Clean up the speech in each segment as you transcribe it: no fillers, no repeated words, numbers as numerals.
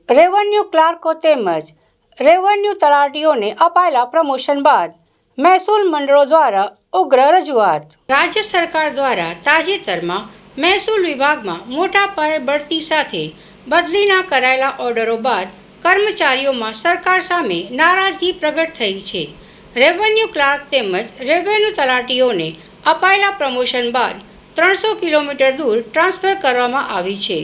Revenue ક્લાર્કો તેમજ revenue તલાટીઓને અપાયેલા promotion બાદ મહેસૂલ મંડળો દ્વારા ઉગ્ર રજૂઆત. રાજ્ય સરકાર દ્વારા તાજેતરમાં મહેસૂલ વિભાગમાં મોટા પાયે બઢતી સાથે બદલીના કરાયેલા ઓર્ડરો બાદ કર્મચારીઓમાં સરકાર સામે નારાજગી પ્રગટ થઈ છે. રેવન્યુ ક્લાર્ક તેમજ રેવન્યુ તલાટીઓને અપાયેલા પ્રમોશન બાદ 300 કિલોમીટર દૂર ટ્રાન્સફર કરવામાં આવી છે,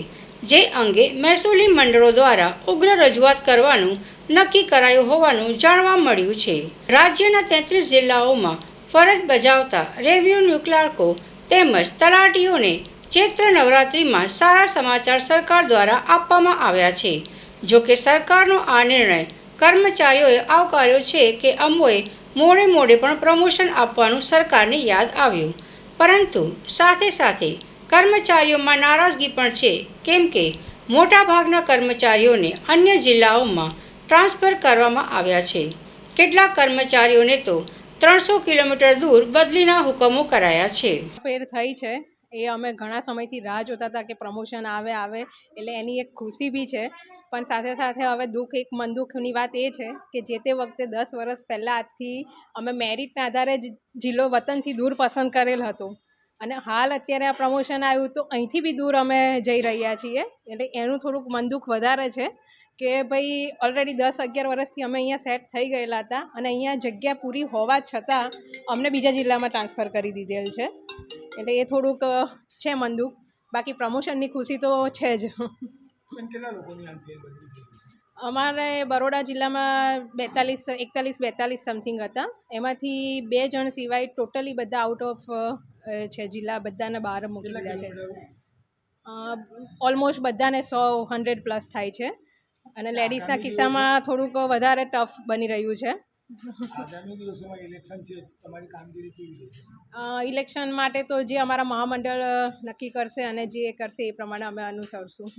જે અંગે મહેસૂલી મંડળો દ્વારા ઉગ્ર રજૂઆત કરવાનું નક્કી કરાયું હોવાનું જાણવા મળ્યું છે. રાજ્યના 33 જિલ્લાઓમાં ફરજ બજાવતા રેવન્યુ ક્લાર્કો તેમજ તલાટીઓને ચૈત્ર નવરાત્રિમાં સારા સમાચાર સરકાર દ્વારા આપવામાં આવ્યા છે. જોકે સરકારનો આ નિર્ણય કર્મચારીઓએ આવકાર્યો છે કે અમોએ મોડે પણ પ્રમોશન આપવાનું સરકારને યાદ આવ્યું, પરંતુ સાથે સાથે કર્મચારીઓમાં નારાજગી પણ છે, કેમ કે મોટાભાગના કર્મચારીઓને અન્ય જિલ્લાઓમાં ટ્રાન્સફર કરવામાં આવ્યા છે. કેટલાક કર્મચારીઓને તો 300 કિલોમીટર દૂર બદલીના હુકમો કરાયા છે. ફેર થઈ છે એ અમે ઘણા સમયથી રાહ જોતા હતા કે પ્રમોશન આવે એટલે એની એક ખુશી બી છે, પણ સાથે સાથે હવે મન દુઃખની વાત એ છે કે જે તે વખતે 10 વર્ષ પહેલાં આજથી અમે મેરિટના આધારે જ જિલ્લો વતનથી દૂર પસંદ કરેલ હતો અને હાલ અત્યારે આ પ્રમોશન આવ્યું તો અહીંથી બી દૂર અમે જઈ રહ્યા છીએ. એટલે એનું થોડુંક મન દુઃખ વધારે છે કે ભાઈ ઓલરેડી 10-11 વર્ષથી અમે અહીંયા સેટ થઈ ગયેલા હતા અને અહીંયા જગ્યા પૂરી હોવા છતાં અમને બીજા જિલ્લામાં ટ્રાન્સફર કરી દીધેલ છે. એટલે એ થોડુંક છે મન દુઃખ. બાકી પ્રમોશનની ખુશી તો છે જ. અમારે બરોડા જિલ્લામાં 41-42 સમથિંગ હતા, એમાંથી 2 જણ સિવાય ટોટલી બધા આઉટ ઓફ છે જિલ્લા, બધાને બહાર મૂકી દીધા છે. ઓલમોસ્ટ બધાને 100 પ્લસ થાય છે અને લેડીઝના કિસ્સામાં થોડુંક વધારે ટફ બની રહ્યું છે. ઇલેક્શન માટે તો જે અમારા મહામંડળ નક્કી કરશે અને જે કરશે એ પ્રમાણે અમે અનુસરશું.